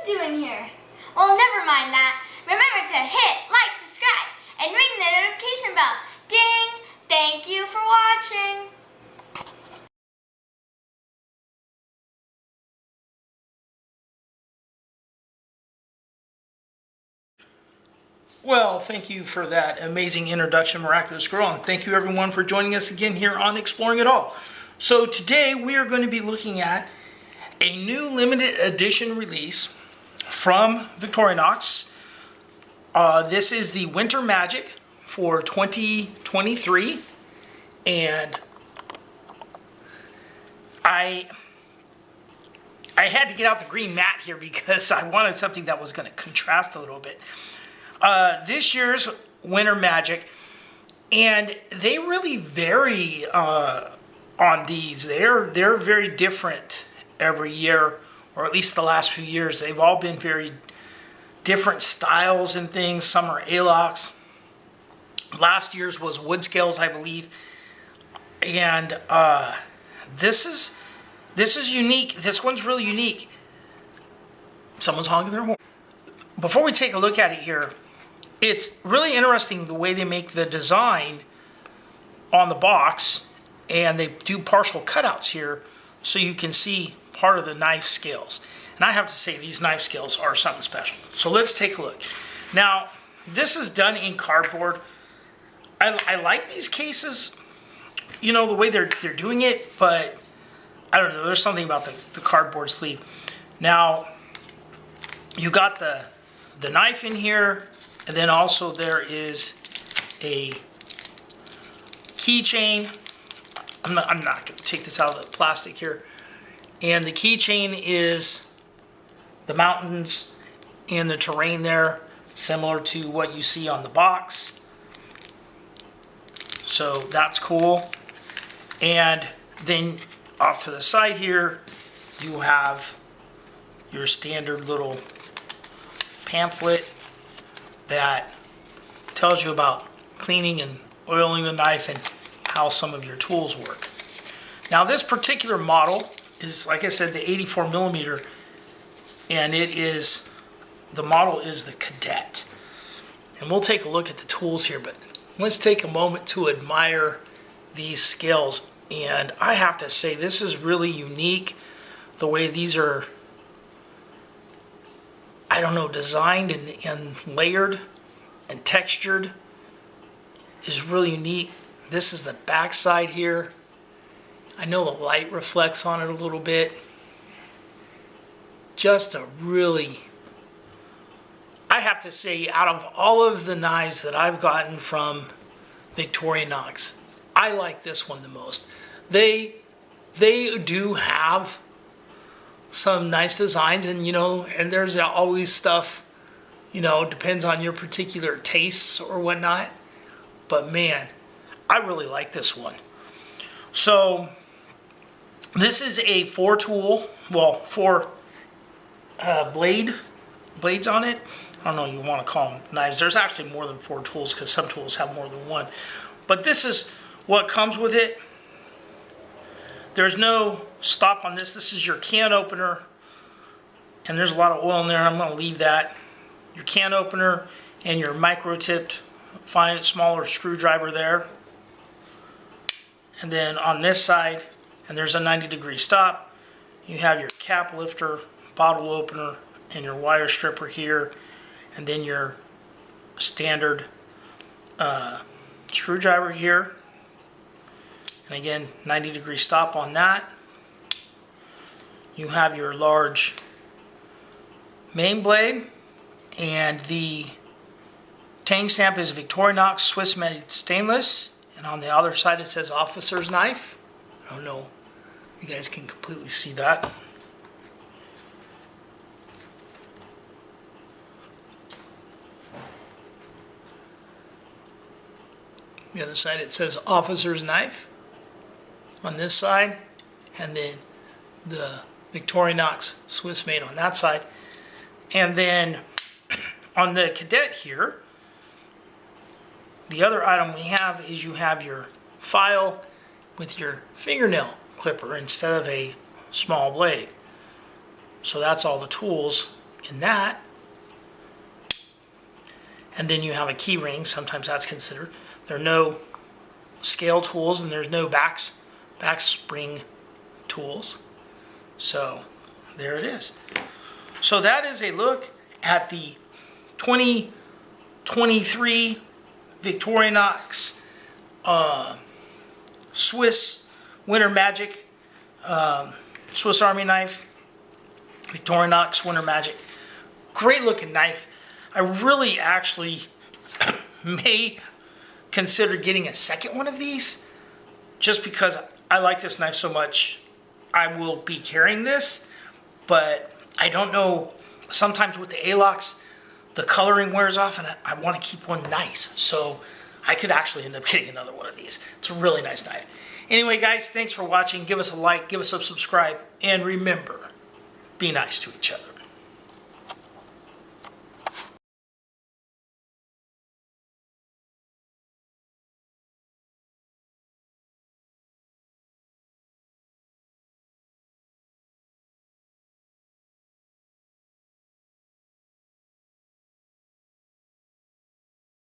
doing here? Well, never mind that. Remember to hit like, subscribe, and ring the notification bell. Ding! Thank you for watching. Well, thank you for that amazing introduction, Miraculous Girl, and thank you everyone for joining us again here on Exploring It All. So today we are going to be looking at a new limited edition release from Victorinox. This is the Winter Magic for 2023, and I had to get out the green mat here because I wanted something that was going to contrast a little bit. This year's Winter Magic, and they really vary on these. They're very different every year, or at least the last few years. They've all been very different styles and things. Some are A-locks. Last year's was wood scales, I believe, and this is unique. This one's really unique. Someone's honking their horn. Before we take a look at it here, it's really interesting the way they make the design on the box, and they do partial cutouts here so you can see part of the knife scales. And I have to say, these knife scales are something special. So let's take a look. Now, this is done in cardboard. I like these cases, you know, the way they're doing it, but I don't know, there's something about the cardboard sleeve. Now, you got the knife in here, and then also there is a keychain. I'm not going to take this out of the plastic here. And the keychain is the mountains and the terrain there, similar to what you see on the box. So that's cool. And then off to the side here, you have your standard little pamphlet that tells you about cleaning and oiling the knife and how some of your tools work. Now this particular model is, like I said, the 84 millimeter, and the model is the Cadet. And we'll take a look at the tools here, but let's take a moment to admire these scales. And I have to say, this is really unique. The way these are, I don't know, designed and layered and textured is really unique. This is the back side here. I know the light reflects on it a little bit. Just a really, I have to say, out of all of the knives that I've gotten from Victorinox, I like this one the most. They do have some nice designs, and you know, and there's always stuff, you know, depends on your particular tastes or whatnot, but man, I really like this one. So this is a 4 blades on it. I don't know, you want to call them knives. There's actually more than 4 tools because some tools have more than one, but this is what comes with it. There's no stop on this. This is your can opener, and there's a lot of oil in there. I'm going to leave that. Your can opener and your micro-tipped, fine, smaller screwdriver there. And then on this side, and there's a 90-degree stop, you have your cap lifter, bottle opener, and your wire stripper here, and then your standard screwdriver here. And again, 90-degree stop on that. You have your large main blade, and the tang stamp is Victorinox Swiss-made stainless, and on the other side it says officer's knife. I don't know if you guys can completely see that. The other side it says officer's knife on this side, and then the Victorinox Swiss made on that side. And then on the Cadet here, the other item we have is you have your file with your fingernail clipper instead of a small blade. So that's all the tools in that. And then you have a key ring. Sometimes that's considered. There are no scale tools and there's no back spring tools. So there it is. So that is a look at the 2023 Victorinox Swiss Winter Magic Swiss Army knife. Victorinox Winter Magic. Great looking knife. I really actually may consider getting a second one of these just because I like this knife so much. I will be carrying this, but I don't know. Sometimes with the A-locks, the coloring wears off and I want to keep one nice. So I could actually end up getting another one of these. It's a really nice knife. Anyway, guys, thanks for watching. Give us a like, give us a subscribe, and remember, be nice to each other.